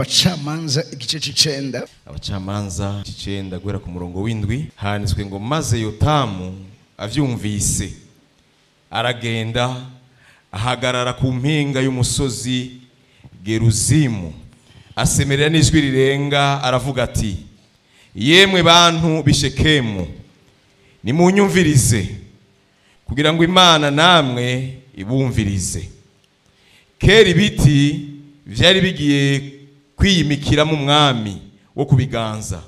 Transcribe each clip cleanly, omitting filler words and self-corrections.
Abacamanza igice c'icenda. Abacamanza c'icenda guhera ku murongo w'indwi handitswe ngo maze Yotamu avyumvise aragenda ahagarara ku mpinga y'umusozi Geruzimu asemerera n'ijwi rirenga aravuga ati yemwe bantu b'Ishekemu nimunyumvirize kugira ngo Imana namwe ibumvirize. Kera ibiti vyari bigiye kwiyimikira mu mwami wo kubiganza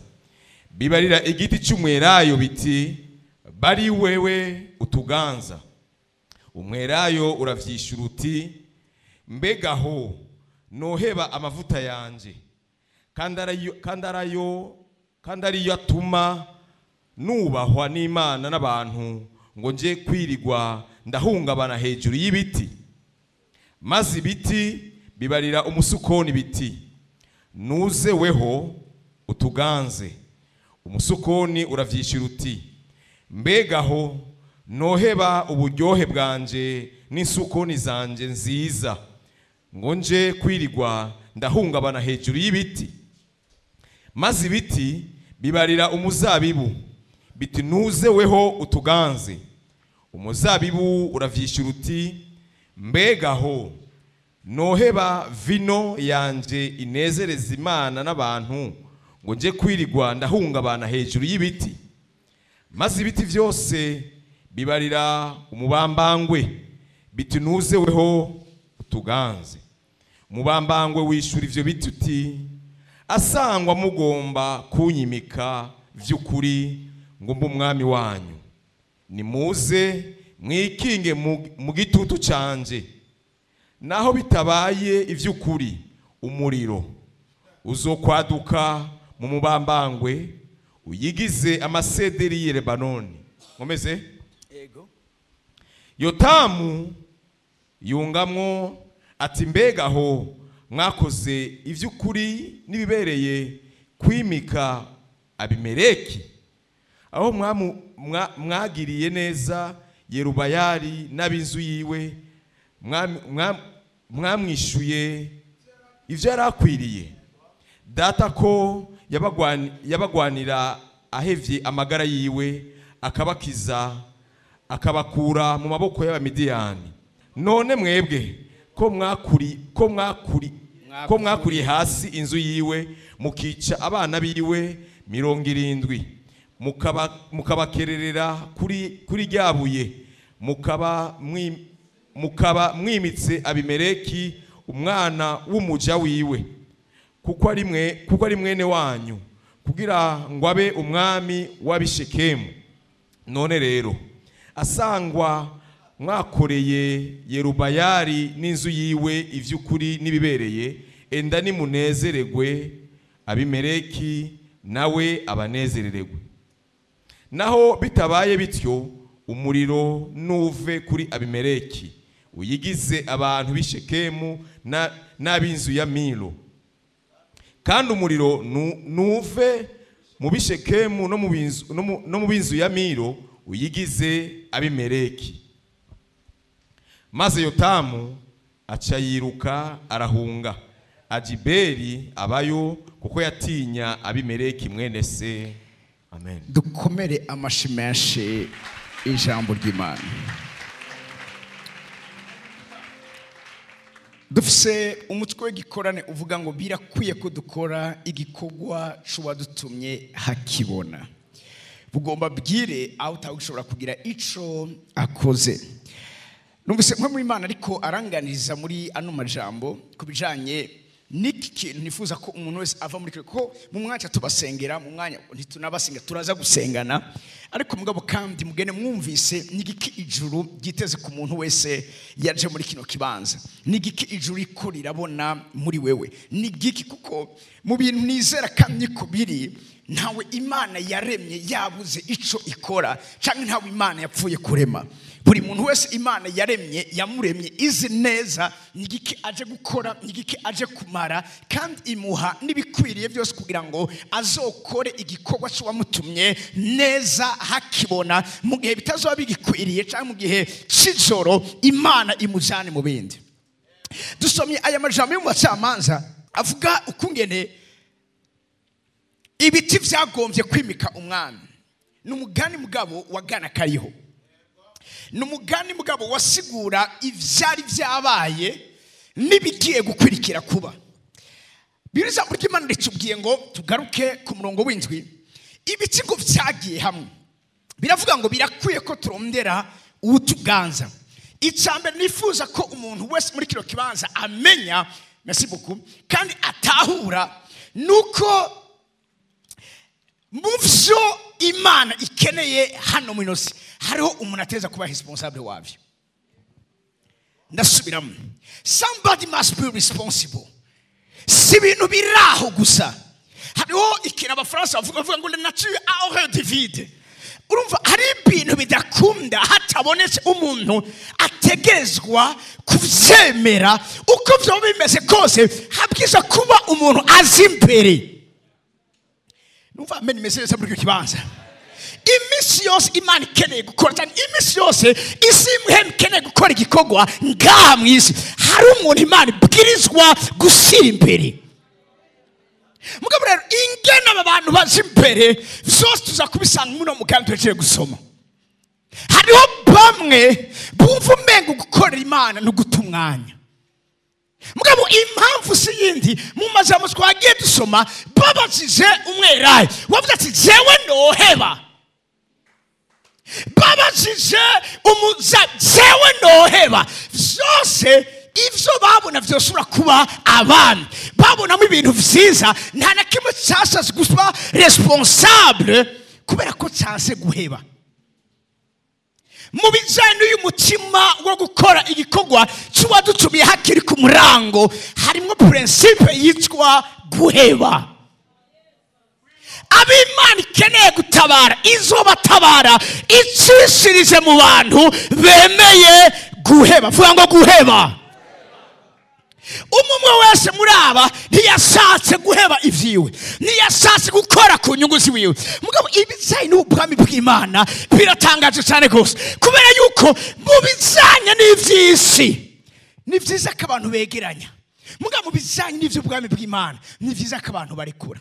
bibarira igiti cy'umwerayo biti bari wewe utuganza. Umwerayo uravyishura uti mbegaho noheba amavuta yanje kandi ariyo atuma nubahwa n'Imana n'abantu ngo nje kwirigwa ndahungabana hejuru y'ibiti. Maze ibiti bibarira umusukoni biti nuze weho utuganze. Umusukoni uravyishira uti mbegaho noheba uburyohe bwanje n'isukoni zanje nziza ngo nje kwirigwa ndahungabana hejuru y'ibiti. Maze ibiti bibarira umuzabibu biti nuze weho utuganze. Umuzabibu uravyishira uti mbegaho noheba vino yanje inezereza Imana n'abantu ngo nje kwirigwa ndahungabana hejuru y'ibiti. Maze ibiti vyose bibarira umubambangwe biti nuze weho utuganze. Umubambangwe wishura ivyo biti uti asangwa mugomba kunyimika vy'ukuri ngo mbe umwami wanyu nimuze mwikinge mu gitutu canje. Naho bitabaye ivy'ukuri umuriro uzokwaduka mu mubambangwe uyigize amasederi y'i Lebanoni. Nkomeze ego. Yotamu yungamwo ati mbegaho mwakoze ivy'ukuri nibibereye kwimika Abimeleki aho mwagiriye neza Yerubayali n'abinzu yiwe mwamwishuye ivyo yarakwiriye. Data ko yabagwanira ahevye amagara yiwe akabakiza akabakura mu maboko y'Abamidiyani. None mwebwe ko mwakuriye hasi inzu yiwe mukica abana biwe 70 mukabakererera kuri ryabuye mukaba mwimitse Abimeleki umwana w'umuja wiwe kuko ari mwene wanyu kugira ngo abe umwami w'Abishekemu. None rero asangwa mwakoreye Yerubayali n'inzu yiwe ivy'ukuri nibibereye enda nimunezeregwe Abimeleki nawe abanezereregwe. Naho bitabaye bityo umuriro nuve kuri Abimeleki uyigize abantu b'Ishekemu n'abinzu ya Milo. Kandi umuriro nuve mu b'Ishekemu no mu binzu ya Milo uyigize Abimeleki. Maze Yotamu aca yiruka arahunga Ajiberi abayo kuko yatinya Abimeleki mwene se. Amen. Dukomere amashi menshi ijambo ry'Imana. Dufise umutwe w'igikorane uvuga ngo birakwiye ko dukora igikorwa c'uwadutumye hakibona. Bugomba bwire aho utagishobora kugira ico akoze. Numvise mwe muri Imana ariko aranganiriza muri ano majambo kubijanye niki kintu nifuza ko umuntu wese ava muri ko mu mwanya tubasengera mu mwanya ntitunabasenga turaza gusengana ariko mugabo kandi mugene mwumvise nigiki ijuru giteze ku muntu wese yaje muri kino kibanza. Nigiki ijuru iko rirabona muri wewe nigiki kuko mu bintu nizera kandi ko biri ntawe Imana yaremye yabuze ico ikora canke ntawe Imana yapfuye kurema. Buri muntu wese Imana yaremye yamuremye izi neza nigiki aje gukora nigiki aje kumara kandi imuha nibikwiriye byose kugira ngo azokore igikorwa cy'uwamutumye neza hakibona mu gihe bitazoba bigikwiriye cyangwa mu gihe cy'ijoro Imana imujane mu bindi. Dusomye aya majambo yo mu Bacamanza avuga ukungene ibiti vyagombye kwimika umwami. Numugani mugabo wagana kariho. Numugani mugabo wasigura ivyari vyabaye nibigiye gukwirikira kuba. Biriza muri Imana ritubwiye ngo tugaruke ku murongo w'indwi. Ibiti ngo vyagiye hamwe. Biravuga ngo birakwiye ko turondera utuganza. Icambere nifuza ko umuntu wese muri kiro kibanza amenya, merci beaucoup, kandi atahura nuko muvyo Imana ikeneye hano mu inosi hariho umuntu ateza kuba responsable wavyo. Ndasubiramo. Somebody must be responsible. Si ibintu biraho gusa. Hariho ikintu abafaransa bavuga ngo la nature a horreur du vide. Urumva hari ibintu bidakunda hatabonetse umuntu ategezwa kuvyemera uko vyo bimeze kose habwiza kuba umuntu azi imbere. Numva ameni message muri kibanza. Imisi yose Imana ikeneye gukora cyane, imisi yose isi ikeneye gukora igikogwa ngaha mwisi hari umuntu Imana ibwirizwa gushyira imbere. Mugabo rero ingena abantu bazi imbere vyose tuza kubisanga muno mugambi tugiye gusoma. Hariho bamwe bumva umengo gukorera Imana no gutumwanya. Mugabo impamvu si yindi mu majambo twagiye dusoma babajije umwerayi wavuze ati jewe noheba. Babajije umuza jewe noheba. Vyose ivyo babona vyosura kuba abana babonamo ibintu vyiza nta na kimwe cyashatse gusa responsable kubera ko cyanse guheba. Mu bijyanye y'umutima wo gukora igikogwa cyuba dutubiye hakiri ku murango harimo principe yitwa guheba. Abimana ikeneye gutabara izo batabara icishirije mu bantu bemeye guheba. Vuga ngo guheba. Umumwe wese muri aba ntiyashatse guheba ivyiwe, ntiyashatse gukora ku nyungu ziwiwe. Mugabo ibijanye n'ubwami bw'Imana biratangaje cyane gose kubera yuko mu bijanye n'ivyisi ni vyiza ko abantu begeranya. Mugabo mu bijanye n'ivy'ubwami bw'Imana ni vyiza ko abantu barekura.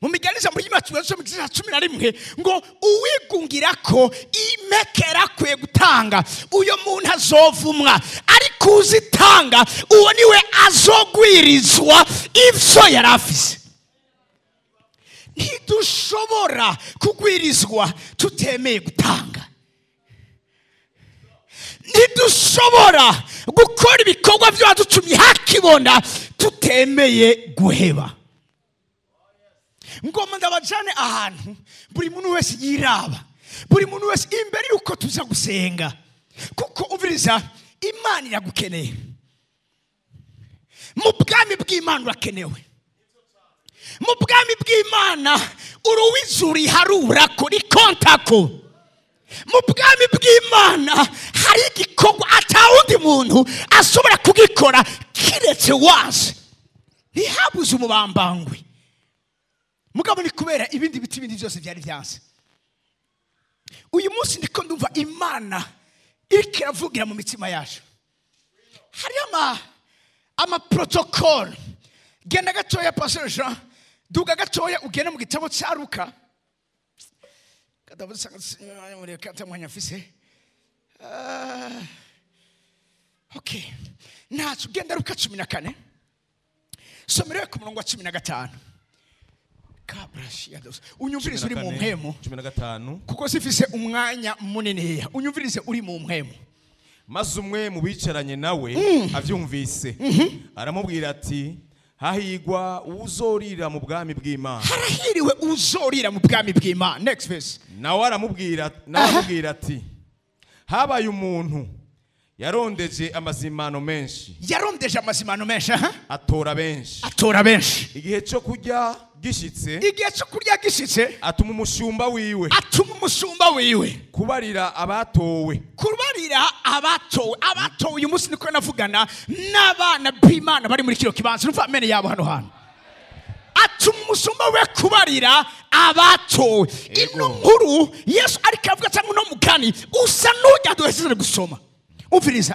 Mu miganiza muri Matiyo 11 ngo uwigungira ko imekera kwe gutanga uyo muntu azovumwa, ariko uzitanga uwo niwe azogwirizwa ivyo yarafise. Ntidushobora kugwirizwa tutemeye gutanga. Ntidushobora gukora ibikorwa vyadutumye hakibona tutemeye guheba. Ngoma ndabajane ahantu buri muntu wese yiraba, buri muntu wese imbere yuko tuza gusenga, kuko uviriza Imana iragukeneye. Mu bwami bw'Imana urakenewe. Mu bwami bw'Imana uruwizuri harura kuri kontako. Mu bwami bw'Imana hari igikogwa atawundi muntu ashobora kugikora kiretse wazi. Ntihabuze umubambangwe. Mugabo ni kubera ibindi biti bindi byose byari byanse. Uyu munsi ndiko ndumva Imana ikiravugira mu mitima yacu. Hari ama protocol. Genda gatoya Pastor Jean, duga gatoya ugene mu gitabo cya Luka. Kadavuze sanga muri kata mwanya fise. Okay. Nacu genda Luka 14. Somero ku murongo wa 15. Unyumvirize uri mu mpemu 15 kuko sifise umwanya munini. Unyumvirize uri mu mpemu. Maze umwe mu bicaranye nawe avyumvise aramubwira ati hahigwa uzorira mu bwami bw'Imana. Harahiriwe uzorira mu bwami bw'Imana. Next verse. Nawe aramubwira ati habaye umuntu yarondeje amazimano menshi. Yarondeje amazimano menshi atora benshi. Atora benshi. Igihe cyo kurya gishitse. Igihe cyo kurya gishitse atuma umushumba wiwe. Atuma umushumba wiwe kubarira abatowe. Kubarira abatowe. Abatowe uyu munsi niko navugana n'abana b'Imana bari muri kiro kibanza. Numva amene yabo hano hano. Atuma umushumba we kubarira abatowe. Ino nkuru Yesu ariko avuga cyangwa no mugani usa n'ujya duheseze gusoma. Uviriza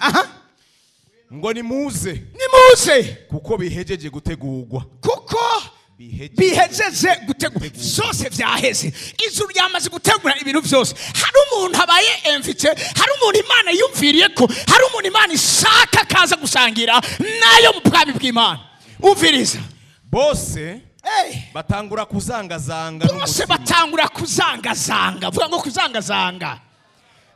ngo nimuze muze kuko bihejeje gutegurwa. kuko bihejeje gutegura. Byose byaheze, ijuru ryamaze gutegura ibintu byose. Hari umuntu abaye invite, hari umuntu Imana yumviriye ko, hari umuntu Imana ishaka kaza gusangira nayo mu bwami bw'Imana. Umviriza, bose batangura kuzangazanga. Bose batangura kuzangazanga. Vuga ngo kuzangazanga.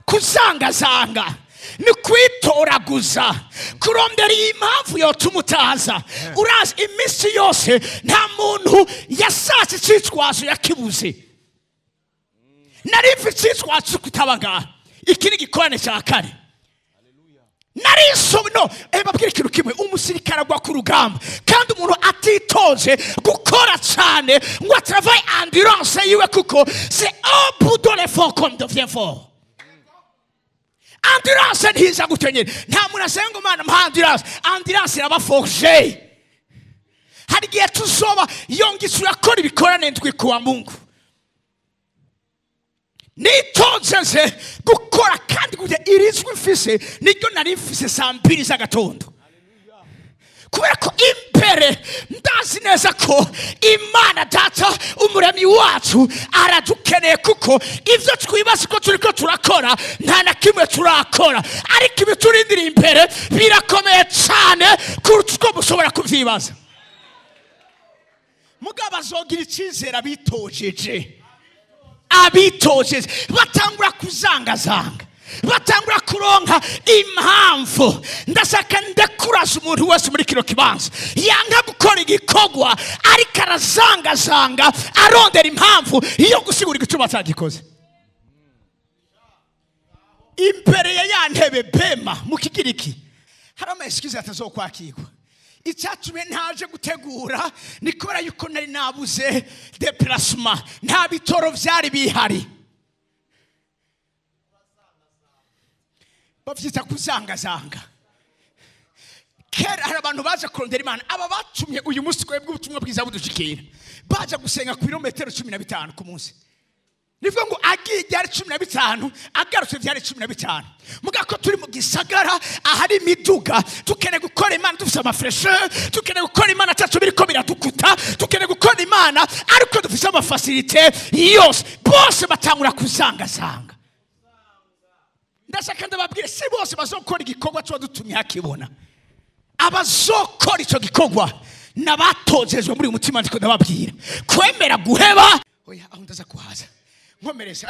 Kuzangazanga ni kwitoraguza, kurondera impamvu yotuma utaza. Urazi iminsi yose nta muntu yashatse icyitwazo yakibuze. Nari mfite icyitwazo kutabaga. Iki ni igikorane cya kane. Nari no babwira ikintu kimwe, umusirikare agwa ku rugamba kandi umuntu atitoje gukora cyane ngo travaille endurance yiwe, kuko c'est au bout de l'effort qu'on devient fort. Endurance ntiza gutenyera. Nta muntu asenga Imana mpa endurance. Endurance irabaforge. Hari igihe tuzoba yongitse urakora ibikorane ndwi kuwa Mungu. Nitozeze gukora kandi kujya irizwi mfise niryo nari mfise saa 2 z'agatondo. Kubera ko imbere ndazi neza ko Imana Data umuremyi wacu aradukeneye, kuko ivyo twibaza ko turiko turakora nta na kimwe turakora, ariko ibi turindira imbere birakomeye cyane kuruta uko mushobora kuvyibaza. Mugabo azogira icyizere abitojeje batangura kuzangazanga, batangura kuronka impamvu. Ndashaka ndakuraza umuntu wese muri kino kibanza yanga gukora igikorwa ariko arazangazanga arondera impamvu yo gusigura igituma cyagikoze. Imbere ya ntebe bema mu Kigiriki hari amashyikizo atazokwakirwa. Icyatumye ntaje gutegura ni kubera yuko nari nabuze déplacement, nta bitoro byari bihari. Bavyita kuzangazanga. Kera hari abantu baje kurondera Imana, aba batumye uyu munsi kwebwe ubutumwa bwiza budushikira, baje gusenga ku birometero 15 ku munsi. Nivuga ngo agiye byari 15, agarutse byari 15. Mugako turi mu gisagara ahari imiduga, tukene gukora Imana dufite amafresher, tukene gukora Imana atacu biriko biradukuta, tukene gukora Imana ariko dufite amafacilité yose. Bose batangura kuzangazanga. Ndashaka ndababwire si bose bazokora igikorwa cyo dutumye hakibona. Abazokora icyo gikorwa nabatozezwe muri umutima, ndiko ndababwira kwemera guheba. Oya aho ndaza kuhaza nkomereza.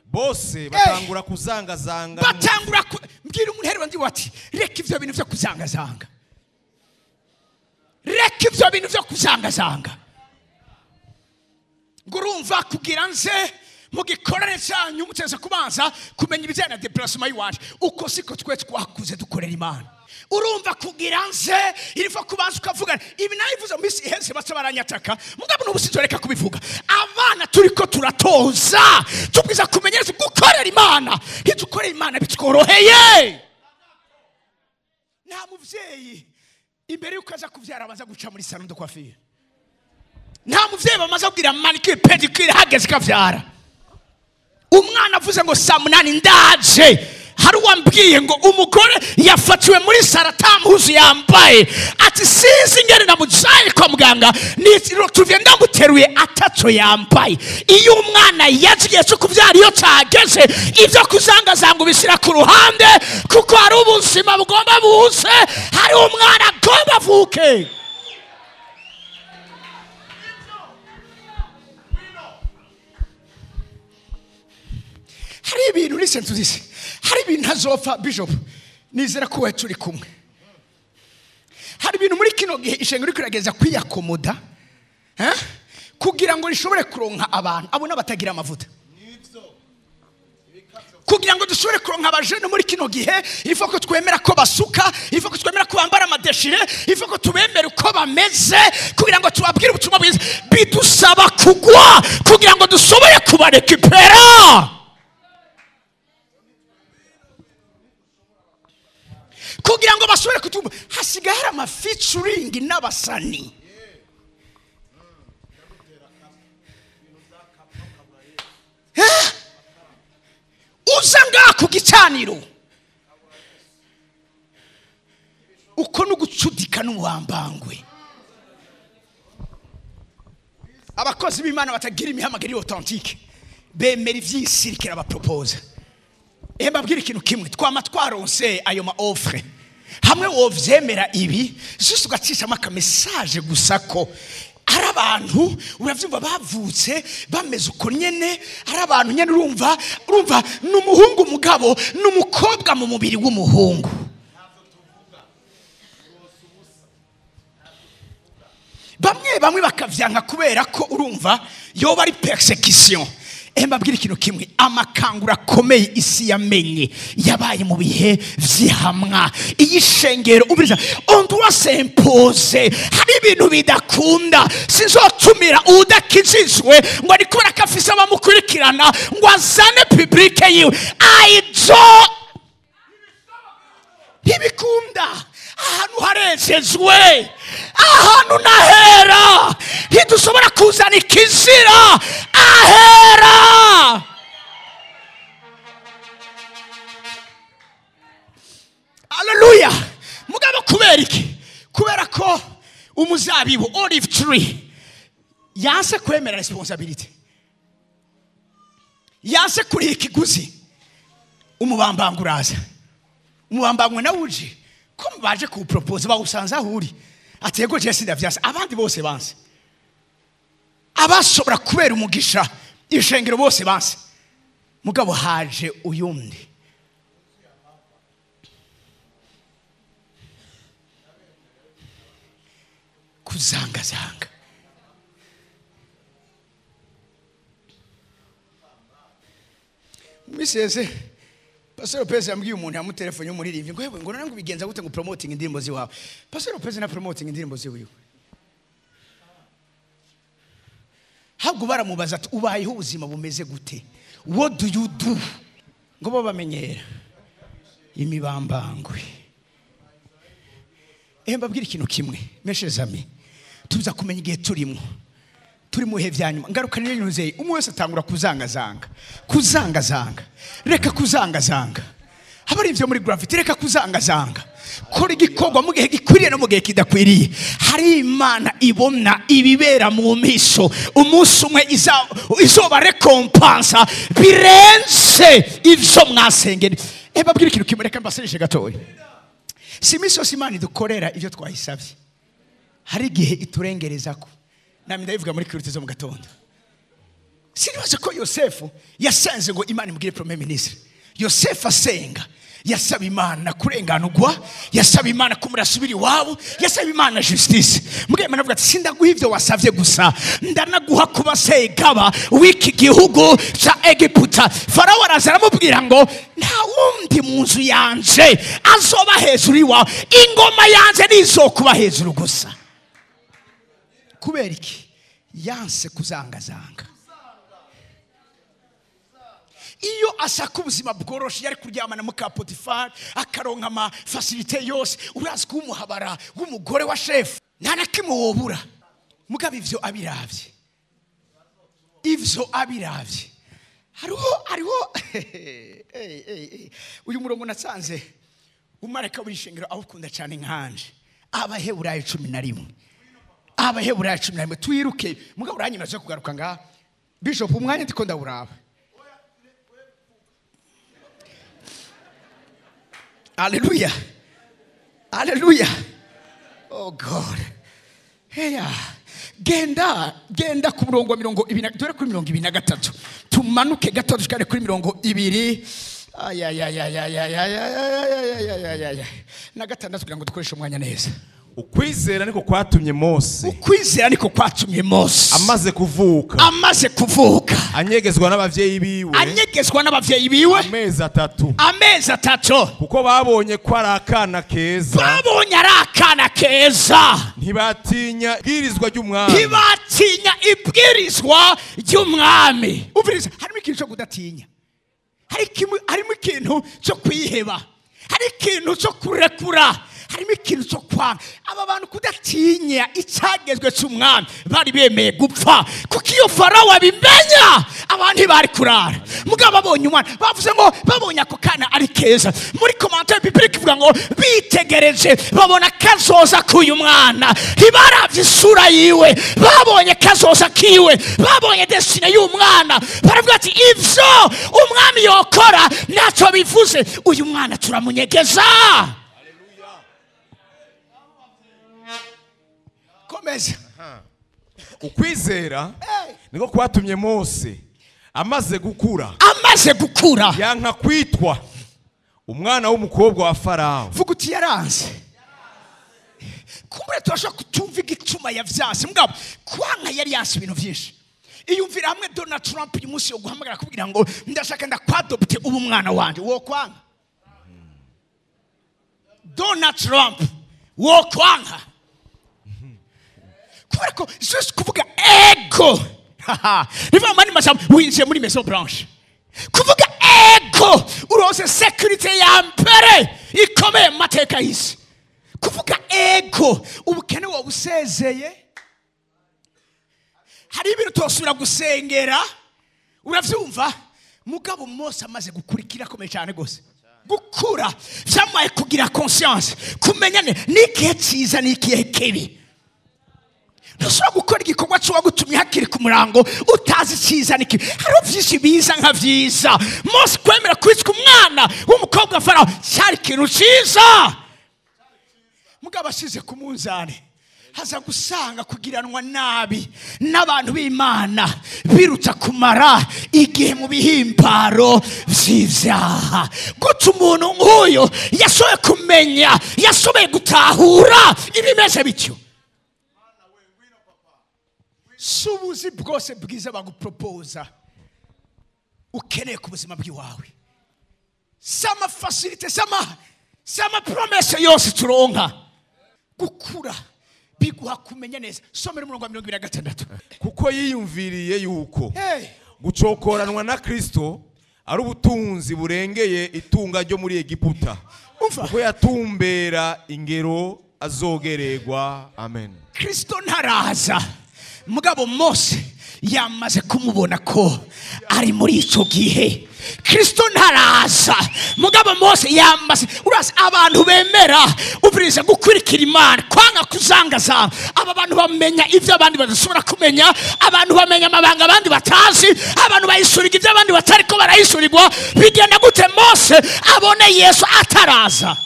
Bose batangura kuzangazanga. Batangura mbwira umuntu heri wandi wati reka ivyo bintu byo kuzangazanga, reka ivyo bintu byo kuzangazanga. Ngurumva kugira nze mu gikorane cyanyu muteza kubanza kumenya ibijyanye na déplacement yiwaje. Uko siko twe twakuze dukorera Imana. Urumva kugira nze iriva kubanza ukavuga ibi nayivuze misi iheze baca baranyataka, mugabo n'ubusizo reka kubivuga. Abana turiko turatoza tubwiza kumenyereza gukorera Imana, ntidukorera Imana bitworoheye. Nta muvyeyi imbere yuko aza kuvyara abanza guca muri salon de coiffure. Nta muvyeyi bamaze kugira manicure pedicure hageze kavyara. Umwana avuze ngo saa 8 ndaje, hari uwambwiye ngo umugore yafatiwe muri saratamuzi yambaye, ati sinzi ngene namujaye kwa muganga, tuvye ndamuteruye ataco yambaye. Iyo umwana yagiye cyo kuvyara iyo cageze ivyo kuzangazanga ubishyira ku ruhande, kuko hari ubuzima bugomba buze, hari umwana agomba avuke. Hari ibintu listen to this, hari ibintu hazopfa bishop, nizera ko wetu uri kumwe. Hari ibintu muri kino gihe ishengero rikurageza kwiyakomoda kugira ngo rishobore kuronka abantu abo nabatagira amavuta. Kugira ngo dushobore kuronka abajene muri kino gihe ifo ko twemera ko basuka, ifo ko twemera ko bambara amadeshire, ifo ko tubemera uko bameze, kugira ngo tubabwire ubutumwa bwiza. Bidusaba kugwa kugira ngo dushobore kubarekipera, kugira ngo basubire kutumba. Hasigaye hari ama featuring n'abasani. Uza ngaha ku gicaniro uko n'ugucudika n'ubuhambangwe. Abakozi b'Imana batagira imihamagaro authentique bemera ivy'isirikira abapropose. Mbabwira ikintu kimwe, twama twaronse ayo ma offre hamwe wovyemera ibi juste ugacishamo akamesaje gusa ko ari abantu uravyumva bavutse bameze uko nyene, ari abantu nyene urumva n'umuhungu umugabo n'umukobwa mu mubiri w'umuhungu. Bamwe bakavyanka kubera ko urumva yoba ari persecution. Mbabwira ikintu kimwe, amakangura akomeye isi yamenye yabaye mu bihe vy'ihamwa. Iyi shengero ubiriza on doit s'imposer. Hari ibintu bidakunda, sinzotumira udakizizwe ngo ari kubera kafisa abamukurikirana ngo azane public yiwe. Ntibikunda. Ahantu harezezwe, ahantu nahera, ntidushobora kuzana ikizira ahera. Haleluya. Mugabo kubera iki? Kubera ko umuzabibu olive tree yanse kwemera responsibility, yanse kuriha ikiguzi. Umubambango uraza, umubambango nawe uje ko baje ku propose bawusanza huri atego je sindavyasa abandi bose banse, abashobora kubera umugisha ishengero bose banse. Mugabo haje uyundi kuzangazanga. Miseze Pastor Lopez yambwiye umuntu yamutelefone umuririmbyi ngo nangu bigenza gute ngo promoting indirimbo ziwawe. Pastor Lopez na promoting indirimbo ziwiwe. Habwo baramubaza ati ubayeho ubuzima bumeze gute? What do you do? Ngo babamenyera imibambangwe. Mbabwira ikintu kimwe, meshes ami, tuza kumenya igihe turimo. Turi mu bihe vyanyuma. Ngaruka niyo nyuze umwe wese atangura kuzangazanga. Reka kuzangazanga. Habari ivyo muri Gravity, reka kuzangazanga. Kora igikorwa mu gihe gikwiriye no mu gihe kidakwiriye. Hari Imana ibona ibibera mu miso. Umunsi umwe izoba recompense birenze ivyo mwasengera. Mbabwira ikintu kimwe, reka mbasereshe gatoya. Si miso Imana idukorera ivyo twahisavye. Hari igihe iturengerezako. Nami ndayivuga muri kirutizo mu gatondo. Sinibaza ko Yosefu yasenze ngo Imana imugire premier ministre. Yosefu asenga yasaba Imana kurenganurwa, yasaba Imana kumurasubira iwabo, yasaba Imana justice. Mugiye manavuga ati sindaguha ivyo wasavye gusa, ndanaguha kuba segaba wiki gihugu ca Egiputa. Farao aramubwira ngo nta wundi munzu yanje azoba hejuru iwawe, ingoma yanje nizokuba hejuru gusa. Kubera iki? Yanse kuzangazanga. Iyo asaka ubuzima bworoshe yari kuryamana muka Potifar akaronka ama facilité yose, urazi ko umuhabara w'umugore wa chef nta nakimwe wobura. Mugabe ivyo abiravye hariho uyu murongo natsanze umareka w'ishengero awukunda cyane nkanje. Abaheburayo 11. Abaheburayo 11 twiruke. Mugabo uranyima zo kugaruka nga Bishop umwanya ndiko ndawuraba. Hallelujah. Hallelujah. Oh God. Heya. Genda ku murongo wa 20 dore kuri 23. Tumanuke gato dushikare kuri 20. Na gatandatu kugira ngo dukoreshe umwanya neza. Ukwizera niko kwatumye Mose. Amaze kuvuka. Anyegezwa n'abavyeyi biwe. Amezi atatu. Kuko babonye ko ari akana keza. Ntibatinya ibwirizwa ry'umwami. Uviriza, harimo ikintu cyo kudatinya. Harimo ikintu cyo kwiheba. Hari ikintu cyo kurekura. Harimo ikintu cyo kwanga. Aba bantu kudatinya icyagezwe cy'umwami bari bemeye gupfa. Kuko iyo Farao abimenya abantu bari kurara. Mugabo babonye umwana bavuze ngo babonye ako kandi ari keza. Muri commentaire biblique ivuga ngo bitegereje babona kazoza k'uyu mwana, ntibaravye isura yiwe, babonye kazoza kiwe, babonye destiny y'umwana, baravuga ati ivyo umwami yokora ntacyo bivuze, uyu mwana turamunyegeza. Komeza. Ukwizera niko kwatumye Mose amaze gukura yanka kwitwa umwana w'umukobwa wa Farawo. Vuga uti yaranze. Kumbe turashaka kutumva igituma yavyase, mugabo kwanka yari yasi ibintu byinshi. Iyumvira hamwe Donald Trump uyu munsi yo guhamagara kugira ngo ndashaka ndakwadopte ubu mwana wanje, wo kwanka. Donald Trump wo kwanka. Kubera ko juste kuvuga ego. Niva mani masam winje muri Maison Blanche. Kuvuga ego urose security ya mbere ikomeye mateka y'isi. Kuvuga ego ubukene wo busezeye. Hari ibintu tosubira gusengera, uravyumva? Mugabo Mose amaze gukurikira komeye cyane gose. Gukura vyamaye kugira conscience, kumenyane n'ikihe cyiza n'ikihe kibi. Ntushobora gukora igikorwa cyo gutumye hakiri ku murango utazi cyiza niki. Hari byinshi biza nka byiza. Mose kwemera kwitwa umwana w'umukobwa Farawo cyari ikintu cyiza. Mugabo ashize ku munzane haza gusanga kugiranwa nabi n'abantu b'Imana biruta kumara igihe mu bihimbaro vy'ivyaha. Guta umuntu nk'uyo yasobe kumenya, yasobe gutahura ibimeze bityo. Subuzi bwose bwiza baguproposa ukeneye ku buzima bw'iwawe, sama facilite, sama promesse yose turonka. Gukura biguha kumenya neza. Somera umurongo wa 26. Kuko yiyumviriye yuko gucokoranwa na Kristo ari ubutunzi burengeye itunga ryo muri Egiputa, kuko yatumbera ingero azogererwa. Amen. Kristo ntaraza, mugabo Mose yamaze kumubona ko ari muri ico gihe. Kristo ntaraza, mugabo Mose yamaze. Urasi abantu bemera ubiriza gukurikira Imana, kwanga kuzangaza. Aba bantu bamenya ivyo abandi badashobora kumenya, abantu bamenya amabanga abandi batazi, abantu bayisuriga ivyo abandi batariko barayisurirwa. Bigenda gute Mose abone Yesu ataraza?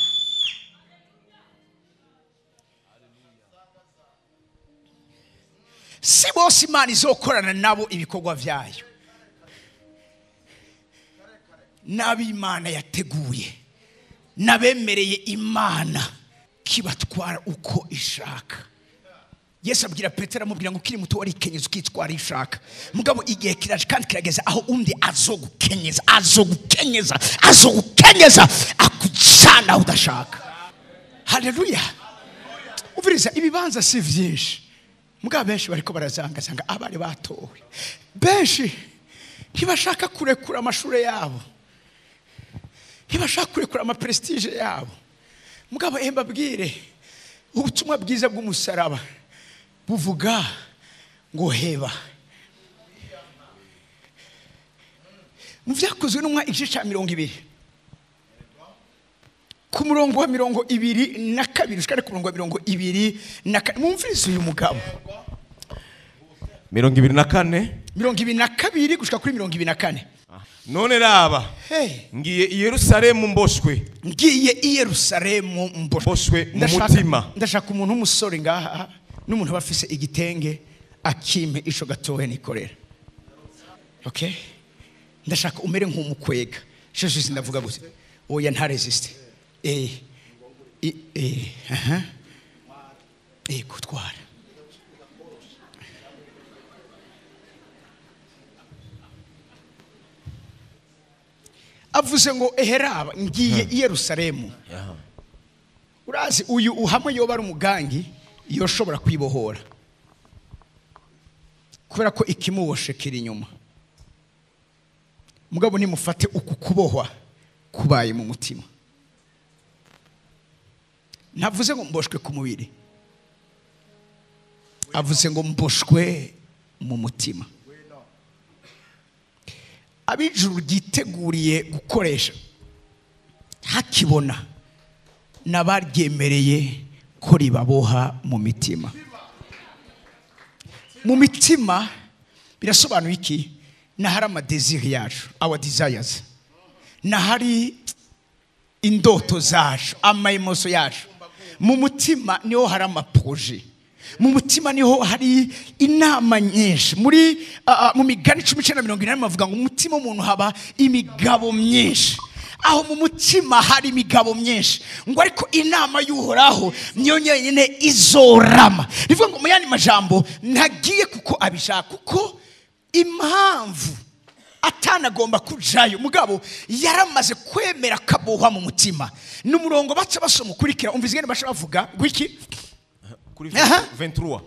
Si bose Imana izokorana nabo ibikorwa vyayo. N'ab'Imana yateguye, n'abemereye Imana kibatwara uko ishaka. Yesu abwira Petero, amubwira ngo ukiri muto wari kenyeza ukitwara ishaka, mugabo igihe kiraje kandi kirageza aho undi azogukenyeza akujana udashaka. Haleluya. Uviriza ibibanza si vyinshi, mugabo benshi bariko barazanga abari batowe. Benshi ntibashaka kurekura amashure yabo, ntibashaka kurekura ama prestige yabo. Mugabo mbabwire ubutumwa bwiza bw'umusaraba buvuga ngo heba. Mu vyakozwe n'umwa igice ca 20 ku murongo wa 22 ushikare ku murongo wa 24. Mumvirize uyu mugabo 22 gushika kuri 24. None raba, ngiye i Yerusalemu mboshwe. Ngiye i Yerusalemu mboshwe mu mutima. Ndashaka umuntu w'umusore ngaha n'umuntu bafise igitenge akime ico gatohe nikorera. Okay? Ndashaka umere nk'umukwega. Sheshe ndavuga gute? Oya nta resiste. Kutwara. Avuze ngo eheraba ngiye i Yerusalemu. Urazi uyu uhamwe yoba ari umugangi yoshobora kwibohora, kubera ko ikimuwoshe kiri inyuma. Mugabo nimufate uku kubohwa kubaye mu mutima. Ntavuze ngo mboshwe ku mubiri, avuze ngo mboshwe mu mutima. Abijuru giteguriye gukoresha hakibona nabaryemereye ko ribaboha mu mitima. Mu mitima birasobanuye iki? Nahari amadesire yacu, our desires, nahari indoto zacu, amayemoso yacu. Mu mutima niho hari amaproje, mu mutima niho hari inama nyinshi. Mu Migani 19:80 bavuga ngo umutima w'umuntu haba imigabo myinshi. Aho mu mutima hari imigabo myinshi, ngo ariko inama y'Uhoraho niyo nyine izorama. Bivuga ngo mu yandi majambo, ntagiye kuko abishaka, kuko impamvu atanagomba kujayo mugabo yaramaze kwemera kaboha mu mutima. N'umurongo baca basoma ukurikira, umva izigene basha bavuga gwiki kuri 23.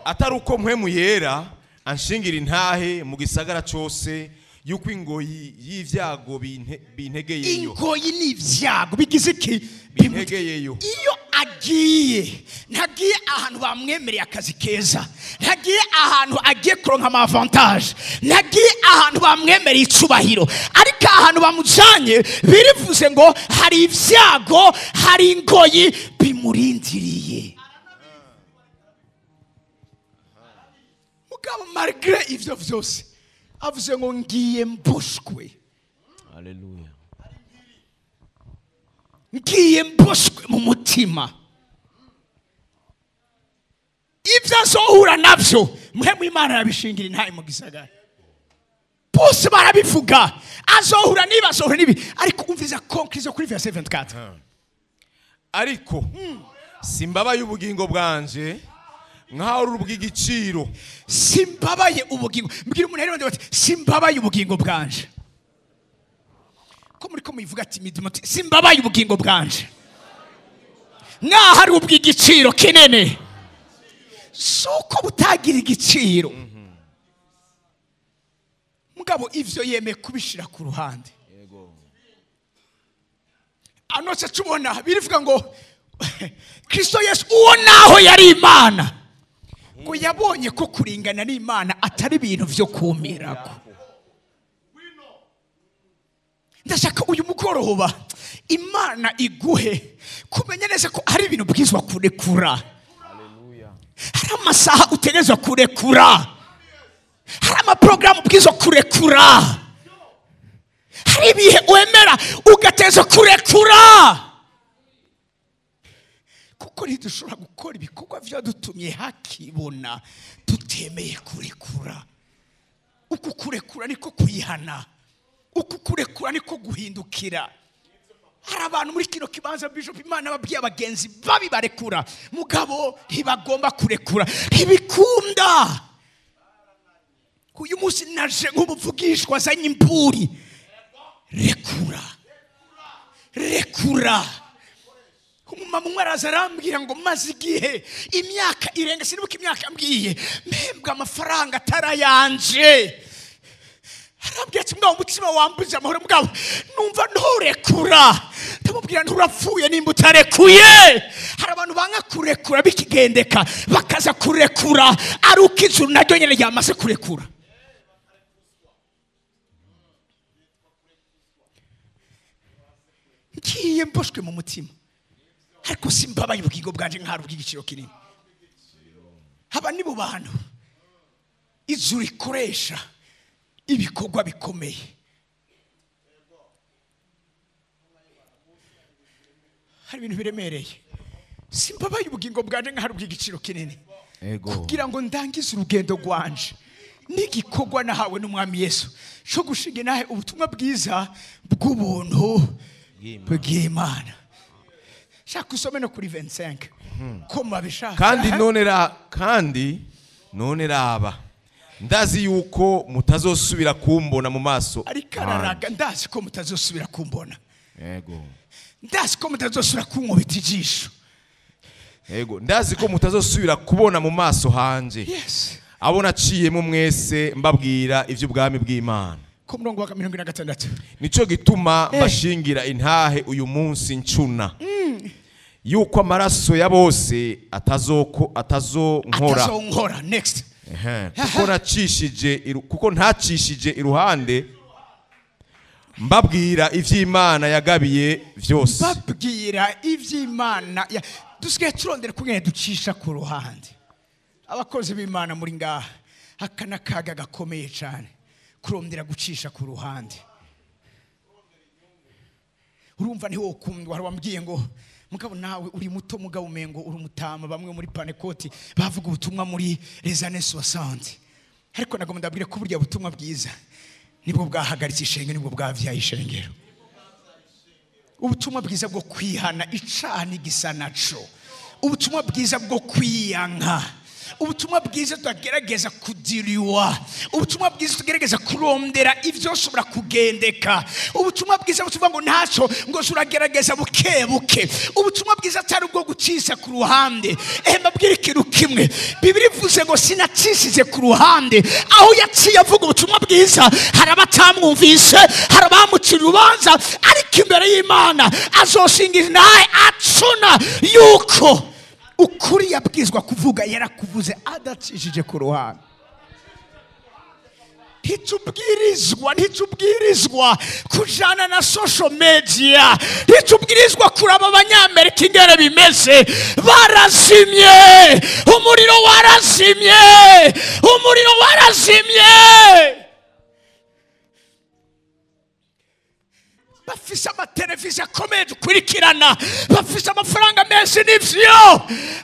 Atari uko mpwemu yera anshingira intahe mu gisagara cyose yuko ingoyi y'ivyago bintegeyeyo. Ingoyi n'ivyago bigize iki? Bintegeyeyo. Iyo agiye, ntagiye ahantu bamwemereye akazi keza, ntagiye ahantu agiye kuronka ama avantage, ntagiye ahantu bamwemereye icubahiro, ariko ahantu bamujanye birivuze ngo hari ivyago, hari ingoyi bimurindiriye. Mugabo malgré ivyo vyose avuze ngo ngiye mboshwe. Haleluya. Ngiye mboshwe mu mutima. Ibyo azohura navyo mpemu Imana yabishingira intahe mu gisagara. Bose barabivuga azohura niba azohura nibi, ariko umviza conclusion kuri verse 24. Ariko simbabaye ubugingo bwanje nkaho rubw'igiciro. Simbabaye ubugingo. Mbwira umuntu rero bati simbabaye ubugingo bwanje. Ko muri ko muyivuga ati midimoti simbabaye ubugingo bwanje. Nkaho ari ubw'igiciro kinene. Suko butagira igiciro. Mugabo ivyo yeme kubishira ku ruhande. Yego. Anoce tubona birivuga ngo Kristo Yesu uwo naho yari Imana. Ngo yabonye ko kuringana n'Imana atari ibintu vyo kumirako. Ndashaka uyu mugoroba Imana iguhe kumenya neza ko hari ibintu bwizwa kurekura. Haleluya. Hari amasaha utegezwa kurekura. Hari amaprogramu bwizwa kurekura. Hari ibihe wemera ugateza kurekura. Kuko ntidushobora gukora ibikorwa vyadutumye hakibona tutemeye kurekura. Uku kurekura niko kuyihana. Uku kurekura niko guhindukira. Hari abantu muri kino kibanza Bishop Imana babwiye abagenzi babi barekura, mugabo ntibagomba kurekura, ntibikunda. Uyu munsi naje nk'umuvugishwa azanye imburi. Rekura. Rekura. Umumama umwe araza arambwira ngo maze igihe imyaka irenga sinibuka imyaka ambwiye mpembwa amafaranga atarayanje. Arambwira ati mwaho umutima wambuje amahoro mugabo numva nturekura. Ndamubwira nturapfuye nimba utarekuye. Hari abantu banga kurekura bikigendeka bakaza kurekura ari uko ijuru naryo nyene ryamaze kurekura. Ngiye mboshwe mu mutima, ariko simbabaye ubugingo bwanje nk'aho ubw'igiciro kinini. Haba nibo bantu ijuru ikoresha ibikorwa bikomeye. Hari ibintu biremereye. Simbabaye ubugingo bwanje nk'aho ubw'igiciro kinini. Kugira ngo ndangize urugendo rwanje n'igikorwa nahawe n'Umwami Yesu cyo gushinga nahe ubutumwa bwiza bw'ubuntu bw'Imana. Shaka usome no kuri 25. Ko mabishaka. Kandi none raba ndazi yuko mutazosubira kumbona mu maso. Arikararaga ndazi ko mutazosubira kumbona. Yego. Ndazi ko mutazosubira kunkubita ijisho. Yego, ndazi ko mutazosubira kubona mu maso hanje. Yes. Abo naciyemo mwese mbabwira ivy'ubwami bw'Imana. Ko murongo wa 76. Nico gituma mbashingira intahe uyu munsi ncuna. Yuko amaraso ya bose atazonkora. Next. Kuko ntacishije iruhande mbabwira ivy'Imana yagabiye vyose. babwira ivy'Imana dusigaye turondera kugenda ducisha ku ruhande. Abakozi b'Imana muri ngaha hakana kaga gakomeye cyane kurondera gucisha ku ruhande. Urumva ntiwo ukundwa wambwiye ngo mugabo nawe uri muto mugabo umengo uri umutama bamwe muri Panekoti bavuga ubutumwa muri les années 60. Ariko nagomba ndabwire ko burya butumwa bwiza nibwo bwahagaritse ishengero nibwo bwavyaye ishengero. Ubutumwa bwiza bwo kwihana icani gisa naco. Ubutumwa bwiza bwo kwiyanka. Ubutumwa bwiza tugerageza kudiriwa. Ubutumwa bwiza tugerageza kurondera ivyo ushobora kugendeka. Ubutumwa bwiza butuvuga ngo ntaco ngo uragerageza buke buke. Ubutumwa bwiza atari ubwo gucisha ku ruhande. Mbabwira ikintu kimwe, Bibiri ivuze ngo sinacishije ku ruhande. Aho yaciye avuga ubutumwa bwiza hari abatamwumvise, hari abamucira urubanza, ariko imbere y'Imana azoshingira naye acuna yuko ukuri yabwizwa kuvuga yarakuvuze adacishije ku ruhande. Ntitubwirizwa kujana na social media. Ntitubwirizwa kuraba abanyamerika ingere bimeze. Barazimye, umuriro warazimye. Bafise amateleviziyo akomeye dukurikirana, bafise amafaranga menshi n'ivyo,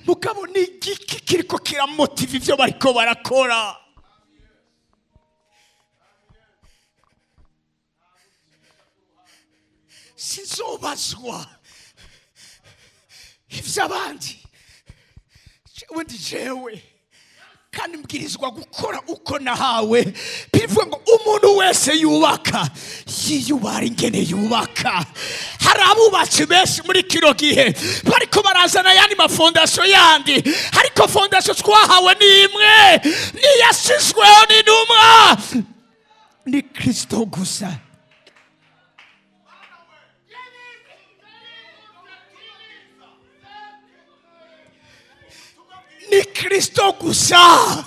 mugabo ni igiki kiriko kiramotiva ivyo bariko barakora. Sinzobazwa ivy'abandi, jewe ndi jewe kandi mbwirizwa gukora uko nahawe. Bivuga ngo umuntu wese yubaka yiyubara ingene yubaka. Hari abubatsi benshi muri kino gihe bariko barazana yandi mafondasiyo yandi, ariko fondasiyo twahawe ni imwe, niyasizweho n'intumwa, ni Kristo gusa. Ni Kristo gusa.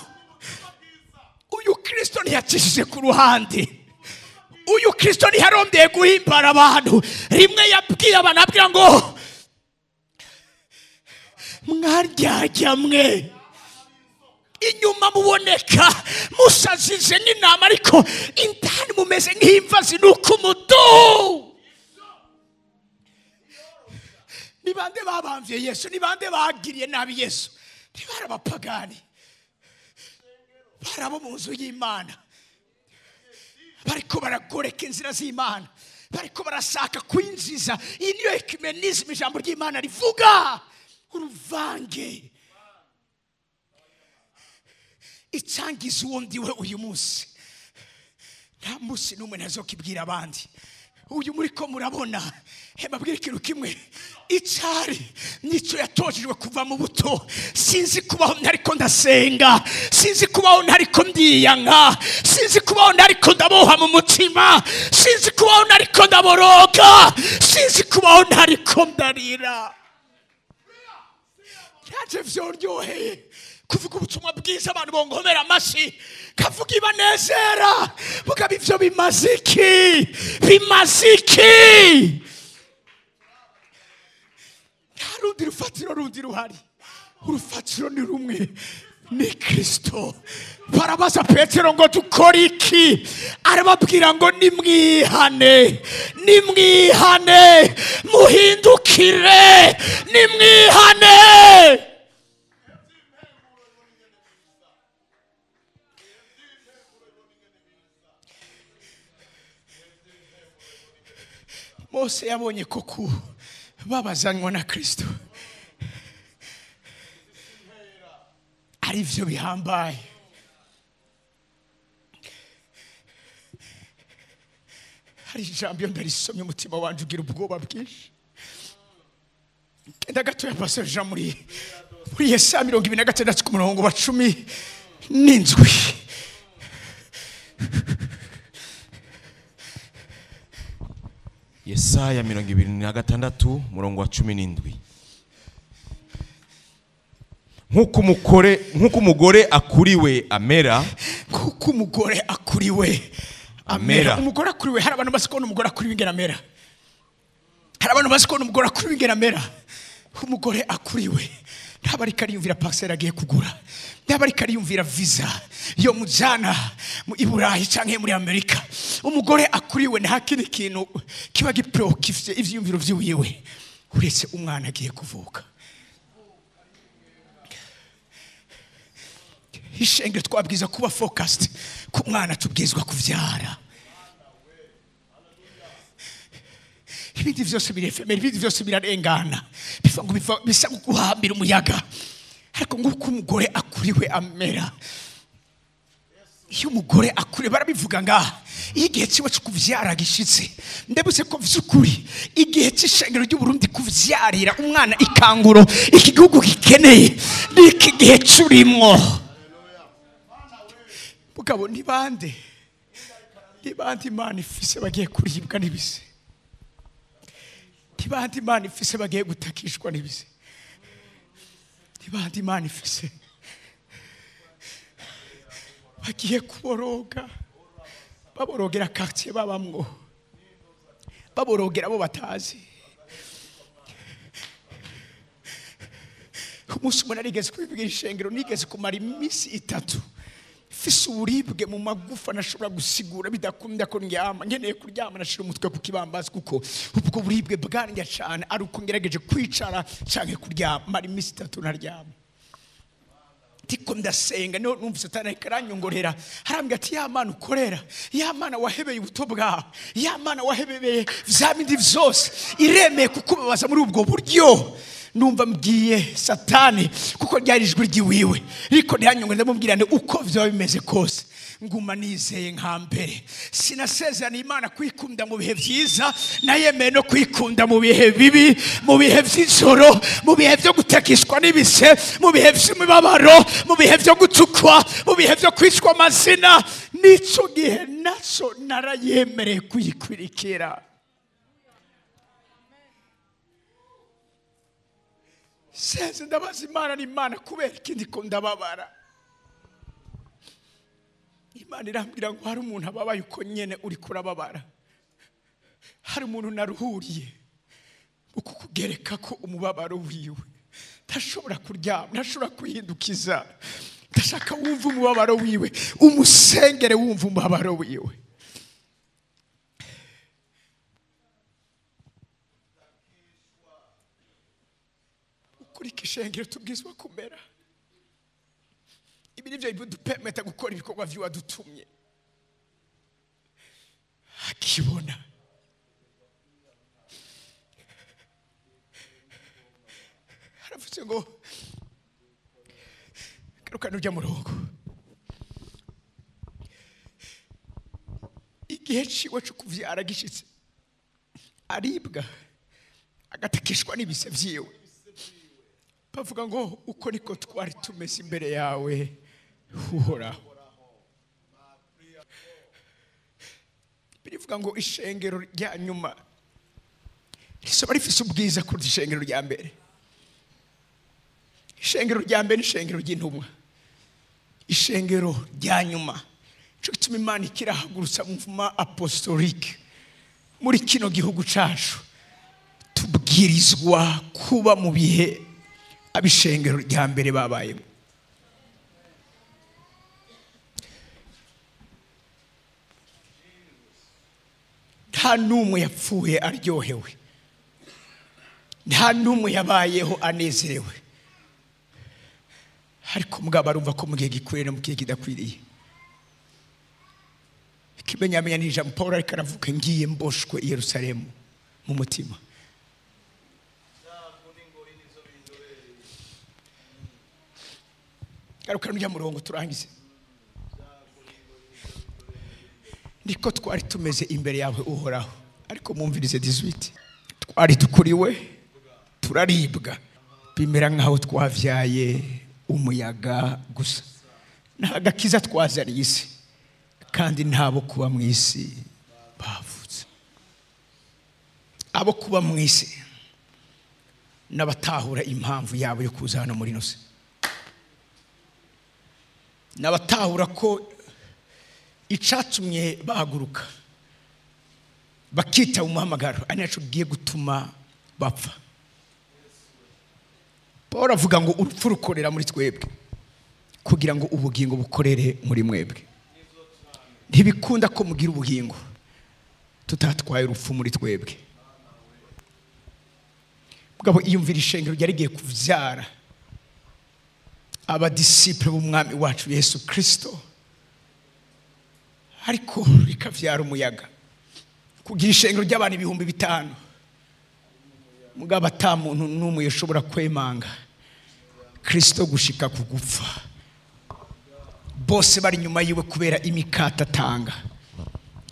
Uyu Kristo ntiyacishije ku ruhande. Uyu Kristo ntiharondeye guhimbara abantu. Rimwe yabwiye abantu abwira ngo mwaryarya mwe, inyuma muboneka musazize nk'intama, ariko indani mumeze nk'imva zinuka umudu. Ni bande babamvye Yesu? Ni bande bagiriye nabi Yesu? Ntibari abapagani, bari abo mu nzu y'Imana, bariko baragoreka inzira z'Imana, bariko barashaka kwinjiza. Iyi niyo ecumenisme ijambo ry'Imana rivuga, uruvange. Icyangiza uwo ndiwe uyu munsi nta munsi n'umwe ntazokibwira abandi. Uyu muri ko murabona, mbabwira ikintu kimwe, icari nico yatojejwe kuva mu buto. Sinzi kubaho ntariko ndasenga, sinzi kubaho ntariko ndiyanka, sinzi kubaho ntariko ndaboha mu mutima, sinzi kubaho ntariko ndaboroga, sinzi kubaho ntariko ndarira. Yaje vyoryoheye kuvuga ubutumwa bwiza, abantu bongomera amashi, kavuga ibanezera, mugabo ivyo bimaze iki? Nta rundi rufatiro rundi ruhari. Urufatiro ni rumwe, ni Kristo. Barabaza Petero ngo dukore iki? Arababwira ngo nimwihane, muhindukire, nimwihane. Mose yabonye ko babazanywa na Kristo ari vyo bihambaye. Hari ijambo ndarisomye umutima wanje ugira ubwoba bwinshi. Kenda gato ya Pastor Jean muri Yesaya 26 ku murongo wa 17. Yesaya 26 murongo wa 17. Nkuko umugore akuriwe amera, kuko umugore akuriwe amera. Umugore akuriwe, hari abantu bazi ko umugore akuriwe ingene amera. Hari abantu bazi ko umugore akuriwe ingene amera. Umugore akuriwe ntaba ariko ariyumvira parcelle agiye kugura, ntaba ariko ariyumvira visa yo mujana mu Iburayi canke muri Amerika. Umugore akuriwe nta kindi kintu kiba gipreoccupye ivyiyumviro vyiwe uretse umwana agiye kuvuka. Ishengero twabwiza kuba focused ku mwana tubwizwa kuvyara. Ibindi vyose birefemera, ibindi vyose birarengana, biva ngo bisa guhambira umuyaga. Ariko nguko umugore akuriwe amera. Iyo umugore akuriwe barabivuga ngaha, igihe ciwe cyo kuvyara gishitse, ndebutse ko vyukuri igihe c'ishengero ry'u Burundi kuvyarira umwana ikanguro iki gihugu gikeneye n'iki gihe curimwo. Mugabo ni bande Imana ifise bagiye kuribwa n'ibise, ntibandi Imana ifise bagiye gutakishwa n'ibise, ntibandi Imana ifise bagiye kuboroga, baborogera quartier babamwo, baborogera abo batazi. Umunsi umwe narigeze kwibwira ishengero, nigeze kumara imisi 3 fise uburibwe mu magufa nashobora gusigura bidakunda ko ndyama, nkeneye kuryama nashira umutwe ku kibambazi kuko ubwo buribwe bwanjye cyane ari uko ngerageje kwicara canke kuryama. Mara imisi 3 naryama, ndiko ndasenga no numva Satani karanyongorera, harambwa ati ya Mana ukorera, ya Mana wahebeye ubuto bwawe, ya Mana wahebeye vya bindi vyose iremeye kukubabaza muri ubwo buryo. Numva mbwiye Satani kuko ryari ijwi ryiwiwe riko ntiyanyongwe, ndamubwira nti uko vyo bimeze kose nguma nizeye nka mbere. Sinasezerana Imana kwikunda mu bihe vyiza, nayemeye no kwikunda mu bihe bibi, mu bihe vy'ijoro, mu bihe vyo gutakishwa n'ibise, mu bihe vy'imibabaro, mu bihe vyo gutukwa, mu bihe vyo kwicwa amazina. Nico gihe naco narayemereye kuyikwirikira. Seze ndabaza Imana ni Imana kubera ikindi ko ndababara. Imana irambwira ngo hari umuntu ababaye uko nyene uri kurababara, hari umuntu naruhuriye uko kugereka ko umubabaro wiwe ntashobora kuryama, ntashobora kuhindukiza, ndashaka wumva umubabaro wiwe, umusengere wumva umubabaro wiwe. Kuri kishengero tubwizwa kumera. Ibi nivyo bidupemeta gukora ibikorwa vy'uwadutumye. Akibona haravuze ngo garuka nujya mu rugo, igihe ciwe cyo kuvyara gishitse aribwa agatakishwa n'ibise vyiwe. Bavuga ngo uko niko twari tumeze imbere yawe uhoraho. Birivuga ngo ishengero rya nyuma risoba rifise ubwiza kuri ishengero rya mbere. Ishengero rya mbere ishengero ry'intumwa, ishengero rya nyuma cyo gituma Imana ikirahagurutsa mu mvuma apostolique muri kino gihugu cacu. Tubwirizwa kuba mu bihe abishengero rya mbere babayemo. Nta numwe yapfuye aryohewe, nta numwe yabayeho anezerewe, ariko mugabo arumva ko mu gihe gikwiriye no mu gihe kidakwiriye. Ikimenyamenya ni ijambo Paulo ariko aravuga, ngiye mboshwe i Yerusalemu mu mutima. Garuka nujya murongo turangize. Niko twari tumeze imbere yawe uhoraho, ariko mumvirize 18. Twari dukuriwe, turaribwa, bimera nkaho twavyaye umuyaga gusa. Nta gakiza twazariye isi, kandi ntabo kuba mu isi bavutse. Abo kuba mu isi n'abatahura impamvu yabo yo kuza hano muri nose, n'abatahura ko icatumye bahaguruka bakita umuhamagaro ari naco giye gutuma bapfa. Paul avuga ngo urupfu rukorera muri twebwe kugira ngo ubugingo bukorere muri mwebwe. Ntibikunda ko mugira ubugingo tutatwaye urupfu muri twebwe. Mugabo iyumvira ishengero ryari giye kuvyara abadisiple b'umwami wacu Yesu Kristo, ariko rikavyara umuyaga kugira ishengero ry'abantu 5,000. Mugabo ata muntu n'umwe yashobora kwemanga Kristo gushika kugupfa. Bose bari nyuma yiwe kubera imikata atanga,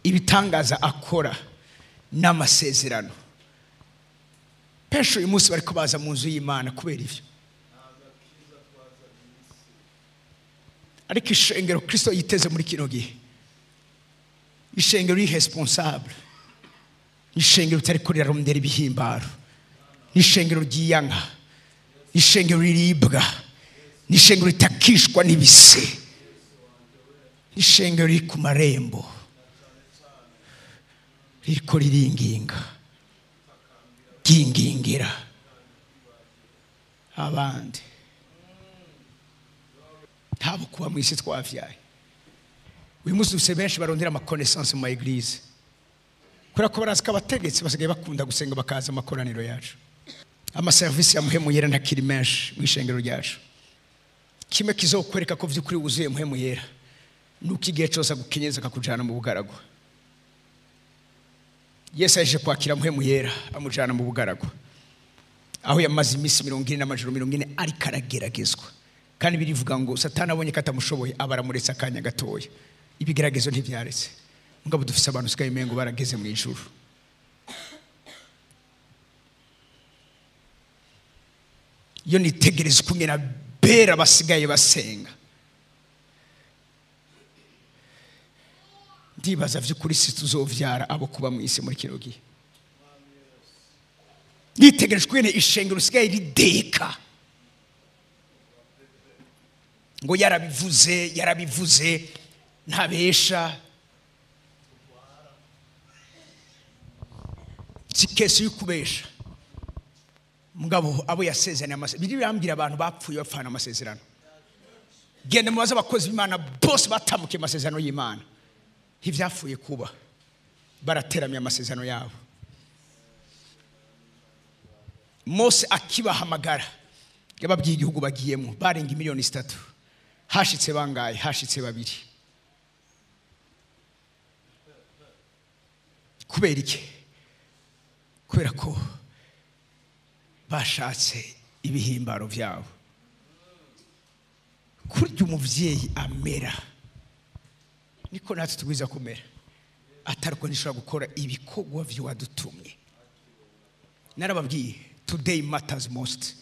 ibitangaza akora n'amasezerano. Pesho uyu munsi bariko baza mu nzu y'Imana kubera ivyo. Ariko ishengero Kristo yiteze muri kino gihe, ishengero irresponsable, ishengero ritariko rirarondera ibihimbaro, ishengero ryiyanka, ishengero riribwa, ishengero ritakishwa n'ibise, ishengero riri ku marembo ririko riringinga, ryingingira abandi. Ntabo kuba mu isi twavyaye. Uyu munsi dufise benshi barondera amakonaissance mu eglise kubera ko barazi ko abategetsi basigaye bakunda gusenga bakaza amakoraniro yacu. Amaservice ya muhemu yera ntakiri menshi mu ishengero ryacu. Kimwe kizokwereka ko vy'ukuri wuzuye muhemu yera nuko igihe cyose agukenyeza akakujana mu bugaragwa. Yesu yaje kwakira muhemu yera amujana mu bugaragwa, aho yamaze imisi 40 n'amajoro 40 ariko arageragezwa. Kandi birivuga ngo Satani abonye ko atamushoboye abaramuretse akanya gatoya. Ibigeragezo ntivyaretse. Mugabo dufise abantu sigaye mengo barageze mu ijuru. Yo nitegereza kungena bera basigaye basenga. Ndibaza vy'ukuri si tuzovyara abo kuba mu isi muri kino gihe. Nitegereje kungena ishengero sigaye rideka. Ngo yarabivuze ntabesha. Sikese yukubesha. Mugabo abo yasezeranye amasezerano. Biri birambira abantu bapfuye bapfana amasezerano. Genda mubaza abakozi b'Imana bose batamuke amasezerano y'Imana. Ivyafuye kuba barateramye amasezerano yabo. Mose akibahamagara yababwiye igihugu bagiyemo barenga 3,000,000. Hashitse bangaye? Hashitse 2. Kubera iki? Kubera ko bashatse ibihimbaro vyabo. Kurya umuvyeyi amera niko natwe tugwiza kumera, atariko nishobora gukora ibikorwa vyo wadutumye. Narababwiye today matters most,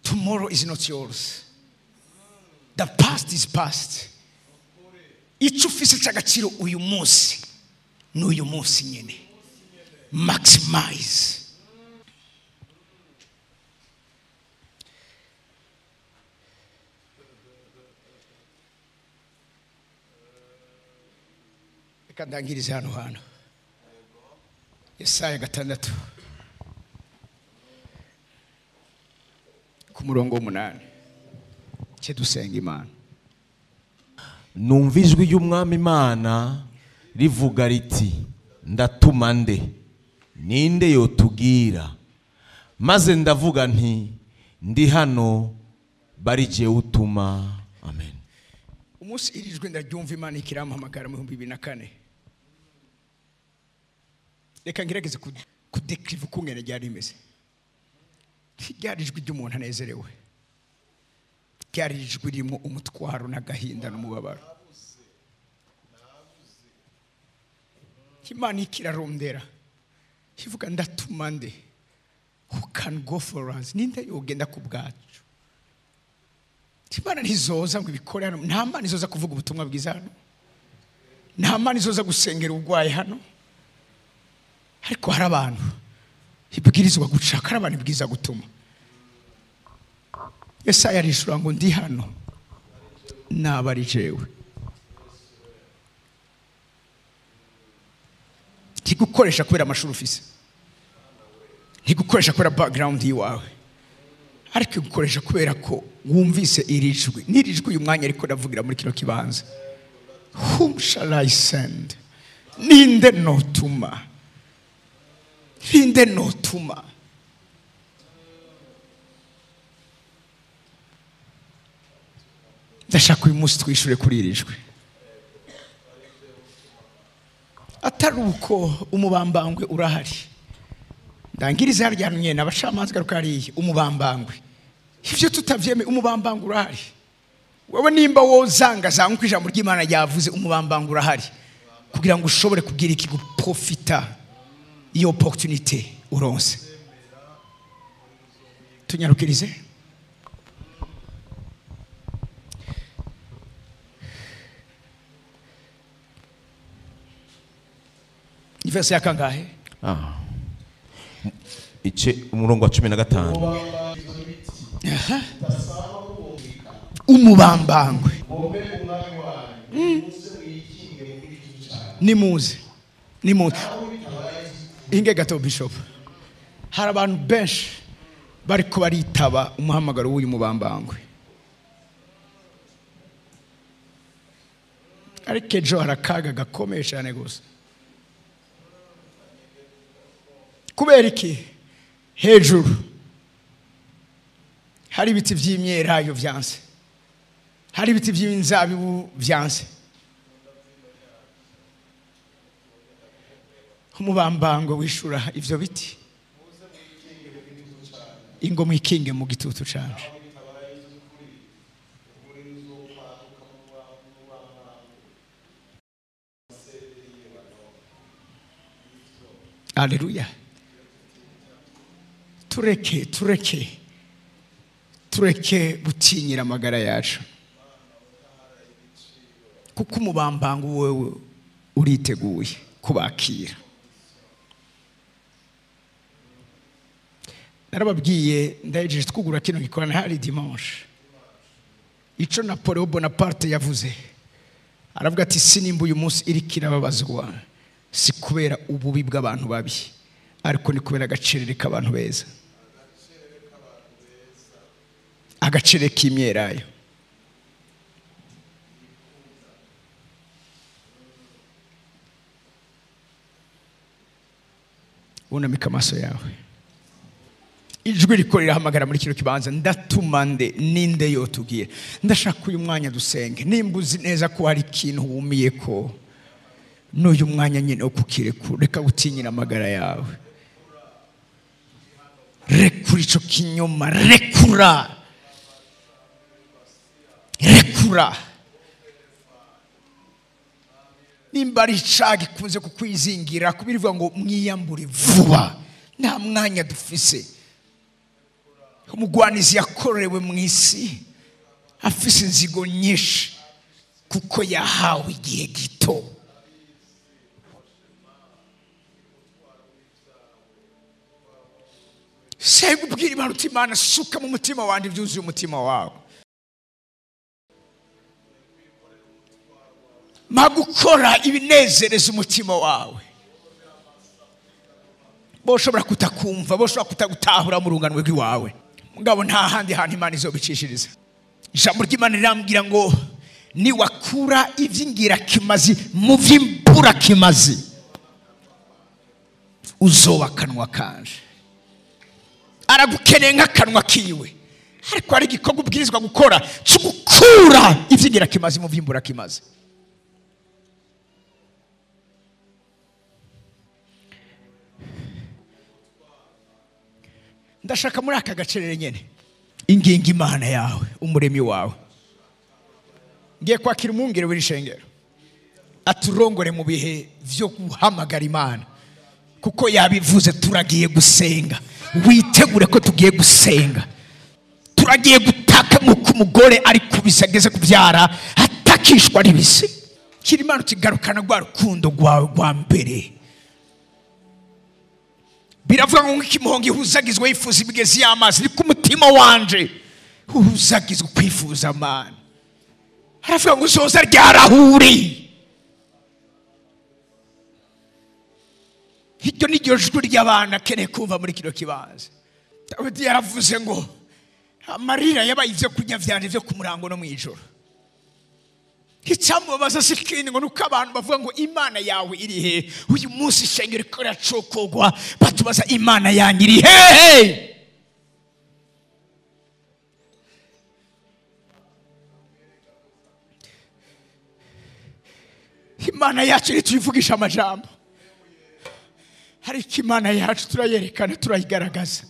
tomorrow is not yours. The past is past. Ico ufise cy'agaciro uyu munsi n'uyu munsi nyene. Maximize. Reka ndangirize hano. Yesaya 6 ku murongo 8. Cye dusenga Imana. Numva ijwi ry'umwami Imana rivuga riti, ndatuma nde? Ninde yotubwira? Maze ndavuga nti, ndi hano, bari je utuma. Amen. Umunsi irijwe ndaryumva Imana ikirampamagara mu 2004. Reka ngerageze kudekriva ukungene ryari rimeze. Ryari ijwi ry'umuntu anezerewe. Ryari ijwi ririmo umutwaro n'agahinda n'umubabaro. Imana ikirarondera ivuga ndatuma nde? Who can go for us? Ninde yogenda ku bwacu? Imana ntizoza ngo ibikore hano. Nta Mana izoza kuvuga ubutumwa bwiza hano. Nta Mana izoza gusengera urwaye hano. Ariko hari abantu ibwirizwa gucaka, hari abantu ibwiza gutuma. Yesaya arishura ngo ndi hano nabari jewe. ntigukoresha kubera amashuri ufise, ntigukoresha kubera background yiwawe, ariko igukoresha kubera ko wumvise iri jwi. N'iri jwi uyu mwanya ariko ndavugira muri kino kibanza, whom shall I send? Ninde notuma? Ninde notuma? Ndashaka uyu munsi twishure kuri iri jwi, atari uko umubambangwe urahari. Ndangiriza haryanye n'abashamanzi garuka hariya umubambangwe, ivyo tutavyeme umubambangwe urahari. Wewe nimba wozanga zanga ko ijambo ry'Imana ryavuze umubambangwe urahari, kugira ngo ushobore kugira iki guprofita iyo opportunité uronse. Tunyarukirize. Verse ya kangahe? Ice umurongo wa 15. Umubambangwe. Nimuze. Inge gato bishop. Hari abantu benshi bariko baritaba umuhamagaro w'uyu mubambangwe. Ariko ejo harakaga gakomeye cyane gusa. Kubera iki? Hejuru hari ibiti by'imyelayo byanse, hari ibiti by'inzabibu byanse. Umubambangwe wishura ivyo biti, ingo mwikinge mu gitutu canje. Haleluya. Tureke gutinyira amagara yacu, kuko umubambangwe wewe uriteguye kubakira. Narababwiye ndahejeje twugura kino gikorana hari dimanche, ico Napoleon Bonaparte yavuze, aravuga ati sinimba uyu munsi iri kirababazwa si kubera ububi bw'abantu babi, ariko ni kubera agacerere k'abantu beza, agacere k'imyelayo. Unamika amaso yawe. Ijwi riko rirahamagara muri kino kibanza, ndatuma ninde yotubwira. Ndashaka uyu mwanya dusenge. Nimba uzi neza ko hari ikintu wumiye ko, n'uyu mwanya nyine ukukirekura, reka gutinyira amagara yawe. Rekura ico kinyoma, rekura. Nimba ari icaga ikunze kukwizingira, kubirivuga ngo mwiyambure vuba, nta mwanya dufise. Umugwanizi yakorewe mu isi afise inzigo nyinshi, kuko yahawe igihe gito. Sego ubwira Imana uti Imana suka mu mutima wanje byuzuye umutima wawe. Magukora ibinezereza umutima wawe. Boshobora kutakumva, boshobora kutagutahura mu rungano rw'iwawe, mugabo nta handi hantu Imana izobicishiriza. Ijambo ry'Imana rirambwira ngo ni wakura ivyingira kimazi mu vy'imbura kimazi, uzoba kanwa kanje. Aragukeneye nk'akanwa kiwe, ariko ari igikorwa ubwirizwa gukora cyo gukura ivyingira kimazi mu vy'imbura kimazi. Ndashaka muri aka gacerere nyene inginga Imana yawe, umuremi wawe. Ngiye kwakira umwungere w'ishengero aturongore mu bihe vyo guhamagara Imana, kuko yabivuze turagiye gusenga. Witegure ko tugiye gusenga, turagiye gutaka nk'uko umugore ari kubisageze kubyara atakishwa n'ibisi. Kiri Imana ukigarukana rwa rukundo rwawe rwa mbere. Biravuga ngo nk'ikimuhongo ihuzagizwe yifuza imigezi y'amazi, ni ku mutima wanje uhuzagizwe kwifuza Imana. Haravuga ngo uzoza ryarahuri. iryo ni ryo jwi ry'abana akeneye kumva muri kino kibanza. Dawidi yaravuze ngo amarira yabaye ivyo kurya vyanje vyo ku murango no mw'ijoro. Icyamubabaza si ikindi ngo nuko abantu bavuga ngo imana yawe iri he. Uyu munsi ishengero riko riracokogwa batubaza imana yanyu iri hehe. Imana yacu ntituyivugisha amajambo, ariko imana yacu turayerekana, turayigaragaza.